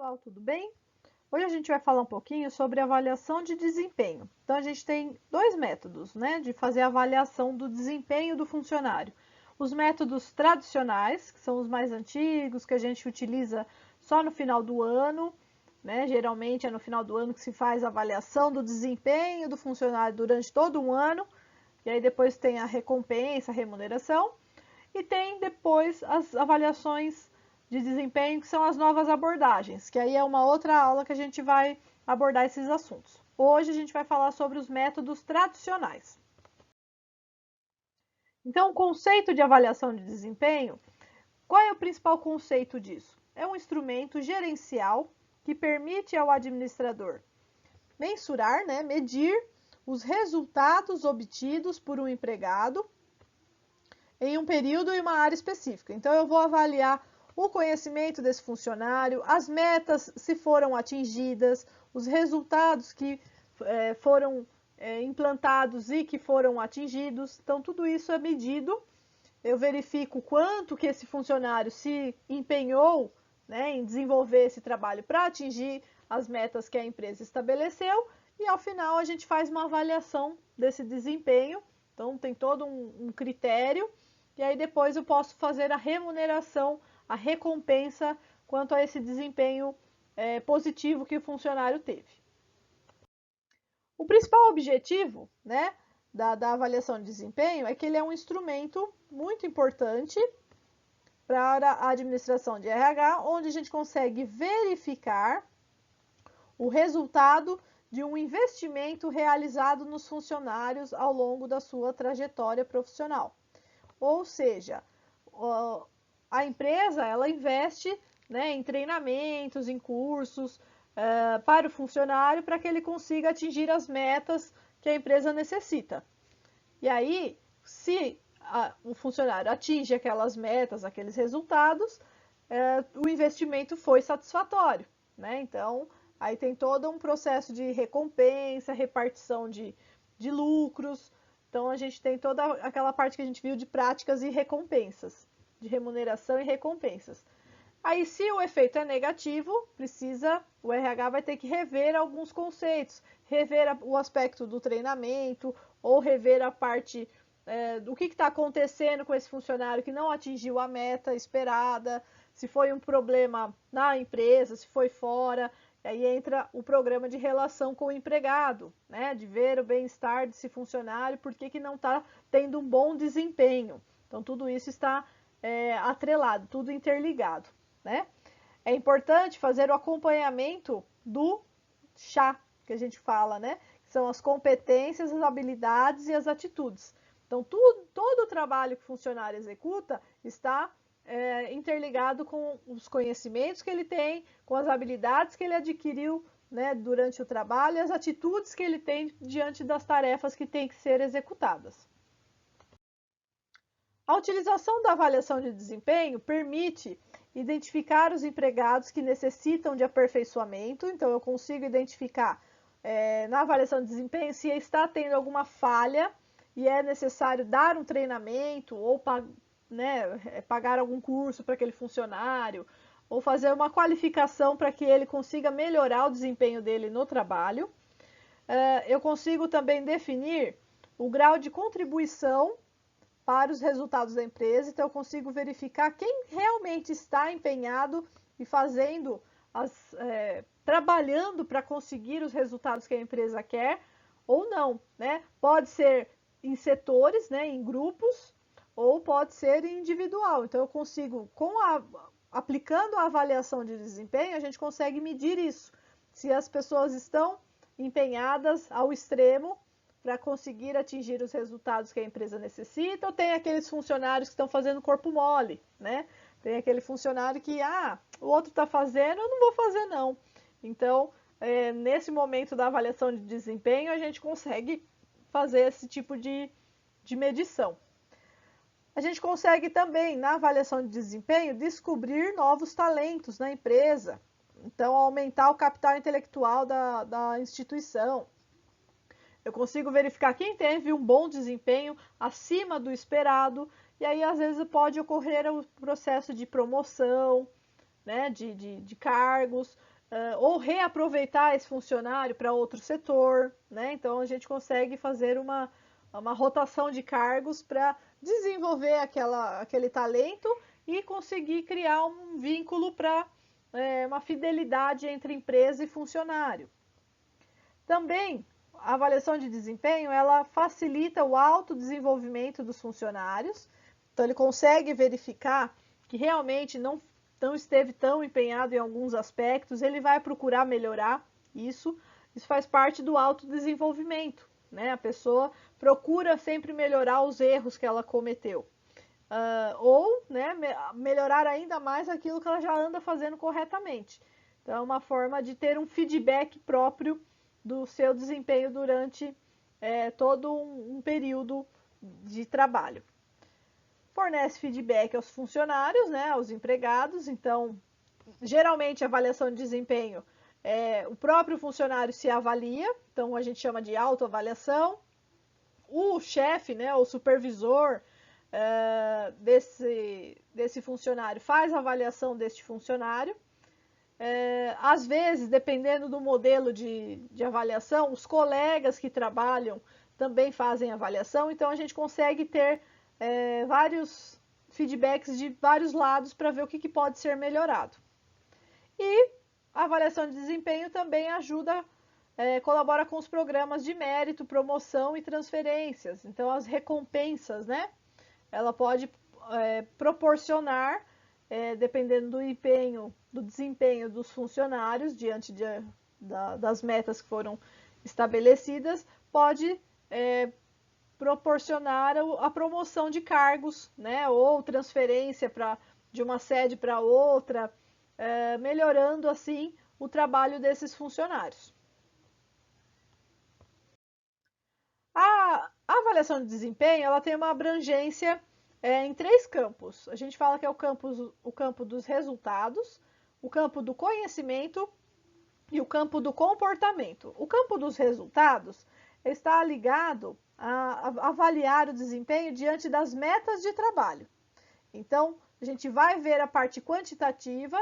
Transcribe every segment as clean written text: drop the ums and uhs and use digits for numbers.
Pessoal, tudo bem? Hoje a gente vai falar um pouquinho sobre avaliação de desempenho. Então, a gente tem dois métodos, né, de fazer a avaliação do desempenho do funcionário. Os métodos tradicionais, que são os mais antigos, que a gente utiliza só no final do ano, né, geralmente é no final do ano que se faz a avaliação do desempenho do funcionário durante todo um ano, e aí depois tem a recompensa, a remuneração. E tem depois as avaliações de desempenho, que são as novas abordagens, que aí é uma outra aula que a gente vai abordar esses assuntos. Hoje a gente vai falar sobre os métodos tradicionais. Então, o conceito de avaliação de desempenho, qual é o principal conceito disso? É um instrumento gerencial que permite ao administrador mensurar, né, medir os resultados obtidos por um empregado em um período e uma área específica. Então, eu vou avaliar o conhecimento desse funcionário, as metas se foram atingidas, os resultados que foram implantados e que foram atingidos. Então, tudo isso é medido. Eu verifico quanto que esse funcionário se empenhou, né, em desenvolver esse trabalho para atingir as metas que a empresa estabeleceu e, ao final, a gente faz uma avaliação desse desempenho. Então, tem todo um critério. E aí depois eu posso fazer a remuneração, a recompensa quanto a esse desempenho positivo que o funcionário teve. O principal objetivo, né, da avaliação de desempenho é que ele é um instrumento muito importante para a administração de RH, onde a gente consegue verificar o resultado de um investimento realizado nos funcionários ao longo da sua trajetória profissional. Ou seja, a empresa ela investe, né, em treinamentos, em cursos para o funcionário para que ele consiga atingir as metas que a empresa necessita. E aí, se o funcionário atinge aquelas metas, aqueles resultados, o investimento foi satisfatório, né? Então, aí tem todo um processo de recompensa, repartição de lucros. Então, a gente tem toda aquela parte que a gente viu de práticas e recompensas, de remuneração e recompensas. Aí, se o efeito é negativo, o RH vai ter que rever alguns conceitos, rever o aspecto do treinamento, ou rever a parte do que está acontecendo com esse funcionário que não atingiu a meta esperada, se foi um problema na empresa, se foi fora. Aí entra o programa de relação com o empregado, né? De ver o bem-estar desse funcionário, por que não está tendo um bom desempenho. Então, tudo isso está atrelado, tudo interligado, né? É importante fazer o acompanhamento do chá, que a gente fala, né? Que são as competências, as habilidades e as atitudes. Então, todo o trabalho que o funcionário executa está interligado com os conhecimentos que ele tem, com as habilidades que ele adquiriu, né, durante o trabalho e as atitudes que ele tem diante das tarefas que têm que ser executadas. A utilização da avaliação de desempenho permite identificar os empregados que necessitam de aperfeiçoamento. Então, eu consigo identificar na avaliação de desempenho se está tendo alguma falha e é necessário dar um treinamento ou pagar algum curso para aquele funcionário, ou fazer uma qualificação para que ele consiga melhorar o desempenho dele no trabalho. Eu consigo também definir o grau de contribuição para os resultados da empresa, então eu consigo verificar quem realmente está empenhado e fazendo, trabalhando para conseguir os resultados que a empresa quer ou não, né? Pode ser em setores, né, em grupos, ou pode ser individual. Então, eu consigo, aplicando a avaliação de desempenho, a gente consegue medir isso. Se as pessoas estão empenhadas ao extremo para conseguir atingir os resultados que a empresa necessita, ou tem aqueles funcionários que estão fazendo corpo mole, né? Tem aquele funcionário que, o outro está fazendo, eu não vou fazer não. Então, nesse momento da avaliação de desempenho, a gente consegue fazer esse tipo de medição. A gente consegue também, na avaliação de desempenho, descobrir novos talentos na empresa. Então, aumentar o capital intelectual da instituição. Eu consigo verificar quem teve um bom desempenho acima do esperado, e aí às vezes pode ocorrer o processo de promoção, né, de cargos, ou reaproveitar esse funcionário para outro setor, né? Então a gente consegue fazer uma rotação de cargos para desenvolver aquele talento e conseguir criar um vínculo para uma fidelidade entre empresa e funcionário. Também a avaliação de desempenho, ela facilita o autodesenvolvimento dos funcionários, então ele consegue verificar que realmente não esteve tão empenhado em alguns aspectos, ele vai procurar melhorar isso. Isso faz parte do autodesenvolvimento, né? A pessoa procura sempre melhorar os erros que ela cometeu. Ou, né, melhorar ainda mais aquilo que ela já anda fazendo corretamente. Então, é uma forma de ter um feedback próprio do seu desempenho durante todo um período de trabalho. Fornece feedback aos funcionários, né, aos empregados. Então, geralmente a avaliação de desempenho, o próprio funcionário se avalia, então a gente chama de autoavaliação. O chefe, né, o supervisor desse funcionário faz a avaliação deste funcionário. Às vezes, dependendo do modelo de avaliação, os colegas que trabalham também fazem avaliação, então a gente consegue ter vários feedbacks de vários lados para ver o que pode ser melhorado. E a avaliação de desempenho também ajuda, colabora com os programas de mérito, promoção e transferências. Então, as recompensas, né? Ela pode proporcionar, dependendo do desempenho dos funcionários diante das metas que foram estabelecidas, pode proporcionar a promoção de cargos, né, ou transferência de uma sede para outra, melhorando assim o trabalho desses funcionários. A avaliação de desempenho, ela tem uma abrangência em 3 campos. A gente fala que é o campo dos resultados, o campo do conhecimento e o campo do comportamento. O campo dos resultados está ligado a avaliar o desempenho diante das metas de trabalho. Então, a gente vai ver a parte quantitativa,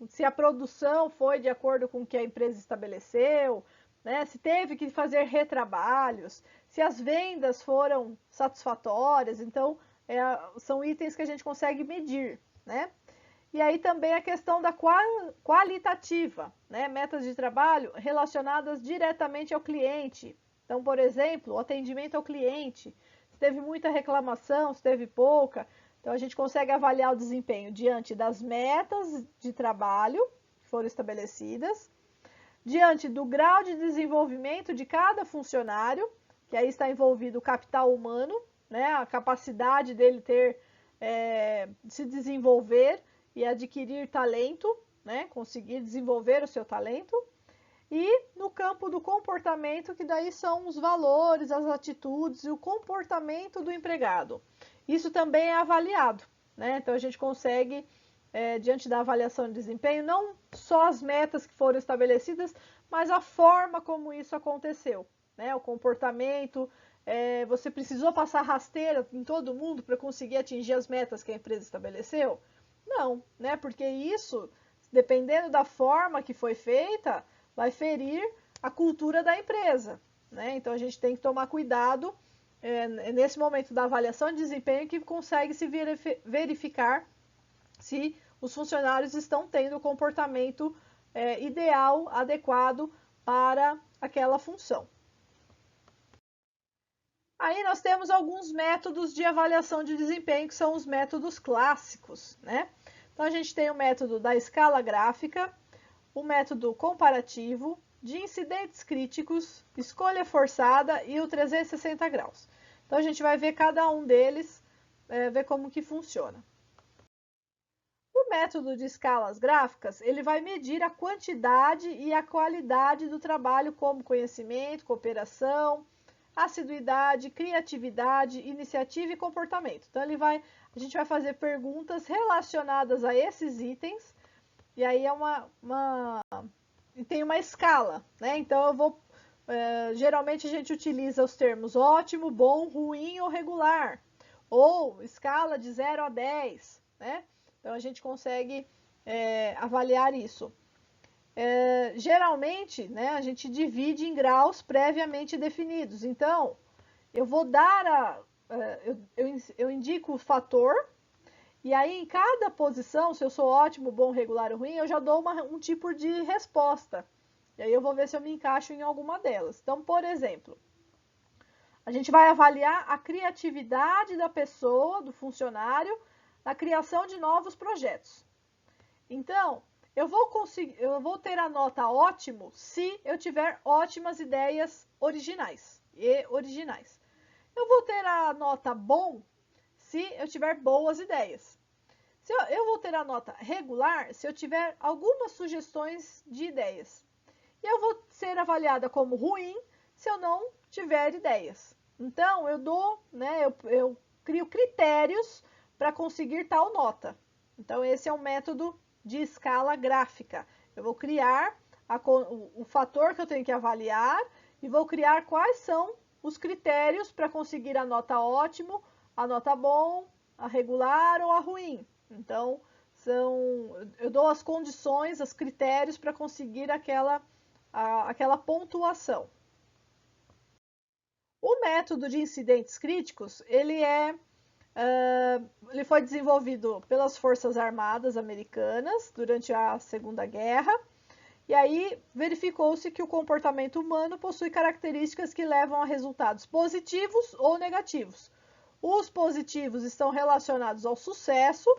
se a produção foi de acordo com o que a empresa estabeleceu, né? Se teve que fazer retrabalhos, se as vendas foram satisfatórias. Então, são itens que a gente consegue medir, né? E aí também a questão da qualitativa, né? Metas de trabalho relacionadas diretamente ao cliente. Então, por exemplo, o atendimento ao cliente, se teve muita reclamação, se teve pouca. Então, a gente consegue avaliar o desempenho diante das metas de trabalho que foram estabelecidas, diante do grau de desenvolvimento de cada funcionário, que aí está envolvido o capital humano, né, a capacidade dele se desenvolver e adquirir talento, né, conseguir desenvolver o seu talento. E no campo do comportamento, que daí são os valores, as atitudes e o comportamento do empregado. Isso também é avaliado, né? Então a gente consegue, diante da avaliação de desempenho, não só as metas que foram estabelecidas, mas a forma como isso aconteceu, né? O comportamento, você precisou passar rasteira em todo mundo para conseguir atingir as metas que a empresa estabeleceu? Não, né? Porque isso, dependendo da forma que foi feita, vai ferir a cultura da empresa, né? Então a gente tem que tomar cuidado nesse momento da avaliação de desempenho, que consegue se verificar se os funcionários estão tendo o comportamento ideal, adequado para aquela função. Aí nós temos alguns métodos de avaliação de desempenho, que são os métodos clássicos, né? Então a gente tem o método da escala gráfica, o método comparativo, de incidentes críticos, escolha forçada e o 360 graus. Então a gente vai ver cada um deles, ver como que funciona. O método de escalas gráficas, ele vai medir a quantidade e a qualidade do trabalho, como conhecimento, cooperação, assiduidade, criatividade, iniciativa e comportamento. Então a gente vai fazer perguntas relacionadas a esses itens, e aí tem uma escala, né? Então geralmente a gente utiliza os termos ótimo, bom, ruim ou regular, ou escala de 0 a 10, né? Então a gente consegue avaliar isso? Geralmente, né, a gente divide em graus previamente definidos. Então, eu vou dar eu indico o fator, e aí em cada posição, se eu sou ótimo, bom, regular ou ruim, eu já dou um tipo de resposta. E aí eu vou ver se eu me encaixo em alguma delas. Então, por exemplo, a gente vai avaliar a criatividade da pessoa, do funcionário, na criação de novos projetos. Então, eu vou ter a nota ótimo se eu tiver ótimas ideias originais. Eu vou ter a nota bom se eu tiver boas ideias. Eu vou ter a nota regular se eu tiver algumas sugestões de ideias. E eu vou ser avaliada como ruim se eu não tiver ideias. Então, eu crio critérios para conseguir tal nota. Então, esse é um método de escala gráfica. Eu vou criar o fator que eu tenho que avaliar e vou criar quais são os critérios para conseguir a nota ótimo, a nota bom, a regular ou a ruim. Então, eu dou as condições, os critérios para conseguir aquela pontuação. O método de incidentes críticos, ele foi desenvolvido pelas Forças Armadas Americanas durante a Segunda Guerra, e aí verificou-se que o comportamento humano possui características que levam a resultados positivos ou negativos. Os positivos estão relacionados ao sucesso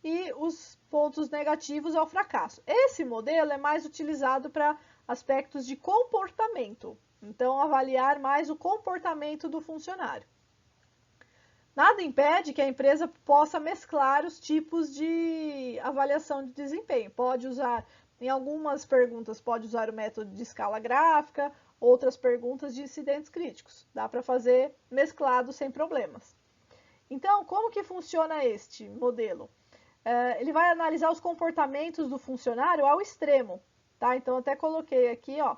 e os pontos negativos ao fracasso. Esse modelo é mais utilizado para aspectos de comportamento, então avaliar mais o comportamento do funcionário. Nada impede que a empresa possa mesclar os tipos de avaliação de desempenho. Pode usar, em algumas perguntas, pode usar o método de escala gráfica, outras perguntas de incidentes críticos. Dá para fazer mesclado sem problemas. Então, como que funciona este modelo? Ele vai analisar os comportamentos do funcionário ao extremo, tá? Então, até coloquei aqui, ó.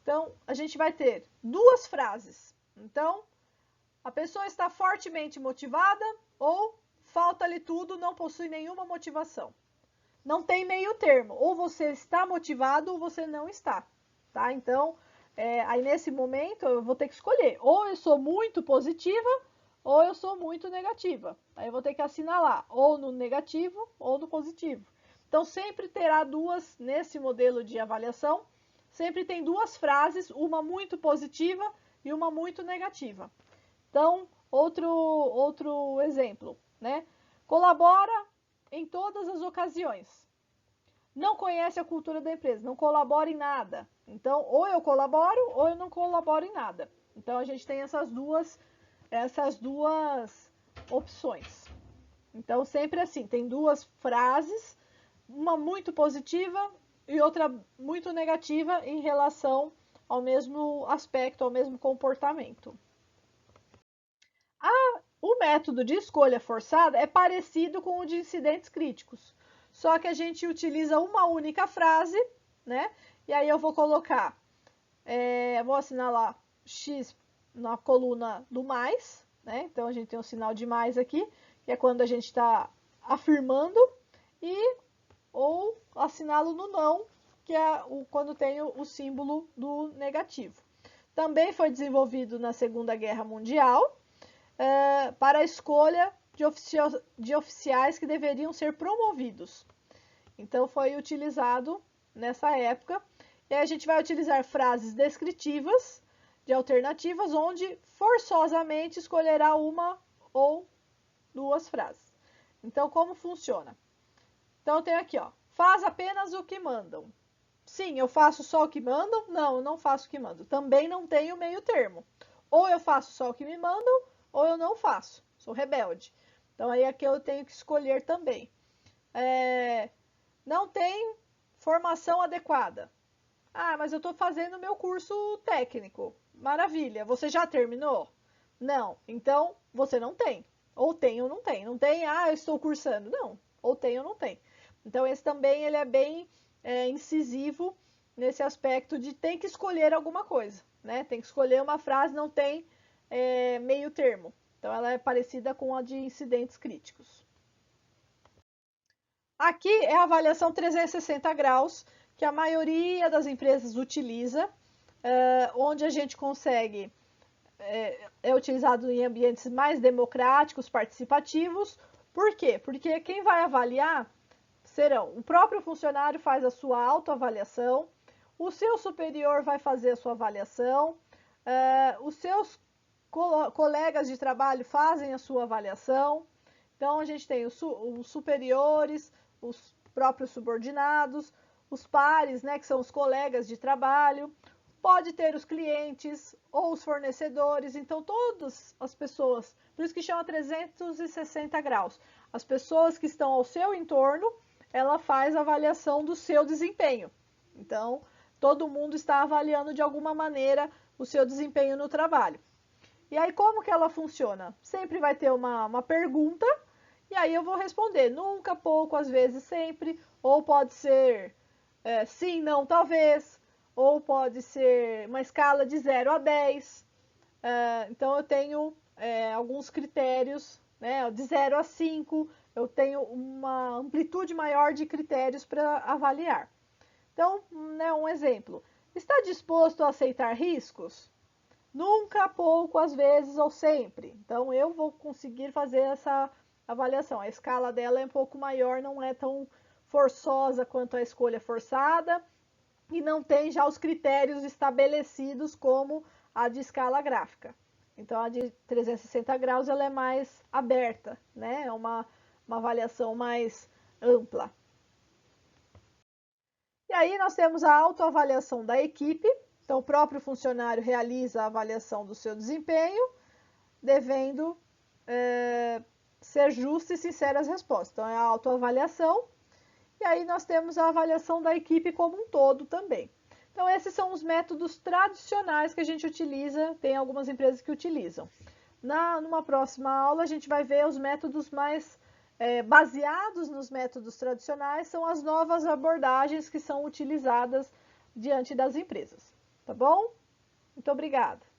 Então, a gente vai ter duas frases. Então, a pessoa está fortemente motivada ou falta-lhe tudo, não possui nenhuma motivação. Não tem meio termo, ou você está motivado ou você não está, tá? Então, aí nesse momento eu vou ter que escolher, ou eu sou muito positiva ou eu sou muito negativa. Aí eu vou ter que assinalar ou no negativo ou no positivo. Então, sempre terá duas, nesse modelo de avaliação, sempre tem duas frases, uma muito positiva e uma muito negativa. Então, outro exemplo, né? Colabora em todas as ocasiões. Não conhece a cultura da empresa, não colabora em nada. Então, ou eu colaboro ou eu não colaboro em nada. Então, a gente tem essas duas opções. Então, sempre assim, tem duas frases, uma muito positiva e outra muito negativa em relação ao mesmo aspecto, ao mesmo comportamento. O método de escolha forçada é parecido com o de incidentes críticos, só que a gente utiliza uma única frase, né? E aí eu vou colocar, vou assinalar X na coluna do mais, né? Então a gente tem um sinal de mais aqui, que é quando a gente está afirmando, ou assinalo no não, que é quando tem o símbolo do negativo. Também foi desenvolvido na Segunda Guerra Mundial, para a escolha de oficiais que deveriam ser promovidos. Então, foi utilizado nessa época. E aí a gente vai utilizar frases descritivas de alternativas, onde forçosamente escolherá uma ou duas frases. Então, como funciona? Então, eu tenho aqui, ó, faz apenas o que mandam. Sim, eu faço só o que mandam? Não, eu não faço o que mandam. Também não tenho meio termo. Ou eu faço só o que me mandam, ou eu não faço. Sou rebelde. Então, aí aqui eu tenho que escolher também. Não tem formação adequada. Ah, mas eu estou fazendo meu curso técnico. Maravilha. Você já terminou? Não. Então, você não tem. Ou tem ou não tem. Não tem, eu estou cursando. Não. Ou tem ou não tem. Então, esse também ele é bem incisivo nesse aspecto de tem que escolher alguma coisa, né? Tem que escolher uma frase, não tem meio termo. Então, ela é parecida com a de incidentes críticos. Aqui é a avaliação 360 graus, que a maioria das empresas utiliza, onde a gente consegue, é utilizado em ambientes mais democráticos, participativos. Por quê? Porque quem vai avaliar serão o próprio funcionário faz a sua autoavaliação, o seu superior vai fazer a sua avaliação, os seus colegas de trabalho fazem a sua avaliação. Então, a gente tem os superiores, os próprios subordinados, os pares, né, que são os colegas de trabalho, pode ter os clientes ou os fornecedores, então todas as pessoas, por isso que chama 360 graus, as pessoas que estão ao seu entorno, ela faz a avaliação do seu desempenho. Então, todo mundo está avaliando de alguma maneira o seu desempenho no trabalho. E aí, como que ela funciona? Sempre vai ter uma pergunta, e aí eu vou responder nunca, pouco, às vezes, sempre, ou pode ser sim, não, talvez, ou pode ser uma escala de 0 a 10. Então, eu tenho alguns critérios, né, de 0 a 5, eu tenho uma amplitude maior de critérios para avaliar. Então, né, um exemplo, está disposto a aceitar riscos? Nunca, pouco, às vezes ou sempre. Então, eu vou conseguir fazer essa avaliação. A escala dela é um pouco maior, não é tão forçosa quanto a escolha forçada e não tem já os critérios estabelecidos como a de escala gráfica. Então, a de 360 graus ela é mais aberta, né? É uma avaliação mais ampla. E aí nós temos a autoavaliação da equipe. Então, o próprio funcionário realiza a avaliação do seu desempenho, devendo ser justa e sincera as respostas. Então, é a autoavaliação. E aí nós temos a avaliação da equipe como um todo também. Então, esses são os métodos tradicionais que a gente utiliza, tem algumas empresas que utilizam. Numa próxima aula, a gente vai ver os métodos mais baseados nos métodos tradicionais, são as novas abordagens que são utilizadas diante das empresas. Tá bom? Muito obrigada.